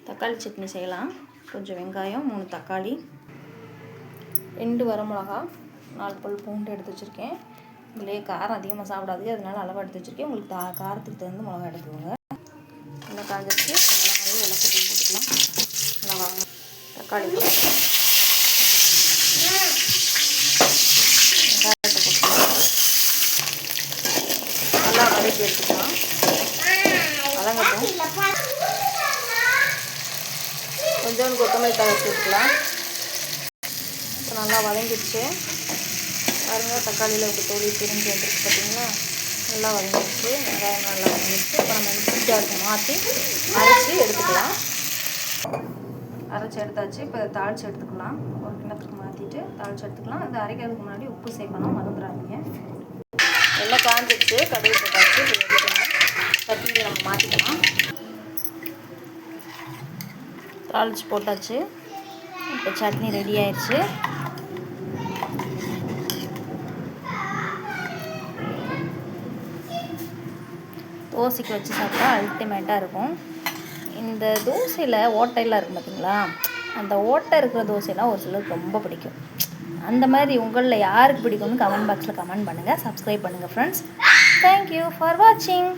தக்காளி சட்னி செய்யலாம். கொஞ்சம் வெங்காயம், 3 தக்காளி, 2 வரமிளகா, 4 பல் பூண்டு எடுத்து வச்சுருக்கேன். இதுலேயே காரம் அதிகமாக சாப்பிடாது, அதனால அளவாக எடுத்து வச்சுருக்கேன். உங்களுக்கு காரத்துக்கு தகுந்த மிளகா எடுத்துக்கோங்க. நல்லா காஞ்சிச்சு, மிளகாயும் எல்லாம் கொட்டி போட்டுக்கலாம். நல்லா வாங்க தக்காளி போட்டுக்கலாம். வெங்காயத்தை போட்டுக்கலாம். நல்லா வதக்கி எடுத்துக்கலாம். வதங்கட்டும். கொஞ்சோண்டு கொத்தமல்லி தழை சேர்த்துக்கலாம். இப்போ நல்லா வதங்கிடுச்சு பாருங்க. தக்காளியில் இப்படி தோலி பிரிஞ்சு வந்துருக்கு பார்த்தீங்களா. நல்லா வதங்கிடுச்சு. வெங்காயம் நல்லா வதங்கிடுச்சு. இப்போ நம்ம மிக்ஸி ஜாருக்கு மாற்றி அரைச்சி எடுத்துக்கலாம். அரைச்சி எடுத்தாச்சு. இப்போ இதை தாளித்து எடுத்துக்கலாம். ஒரு கிண்ணத்துக்கு மாற்றிட்டு தாளித்து எடுத்துக்கலாம். இந்த அரைக்கிறதுக்கு முன்னாடி உப்பு சேர்க்கணும், மறந்துடாதீங்க. எல்லாம் காஞ்சிடுச்சு, கடுகு போட்டாச்சு. இப்போ எடுத்துக்கலாம். சட்னியில் நம்ம மாற்றிக்கலாம். தாளித்து போட்டாச்சு. இப்போ சட்னி ரெடி ஆயிடுச்சு. தோசைக்கு வச்சு சாப்பிட்டா அல்டிமேட்டாக இருக்கும். இந்த தோசையில் ஓட்டையெல்லாம் இருக்கும் பார்த்தீங்களா, அந்த ஓட்டை இருக்கிற தோசையெல்லாம் ஒரு சிலருக்கு ரொம்ப பிடிக்கும். அந்த மாதிரி உங்களில் யாருக்கு பிடிக்கும்னு கமெண்ட் பாக்ஸில் கமெண்ட் பண்ணுங்கள். சப்ஸ்கிரைப் பண்ணுங்கள் ஃப்ரெண்ட்ஸ். தேங்க்யூ ஃபார் வாட்சிங்.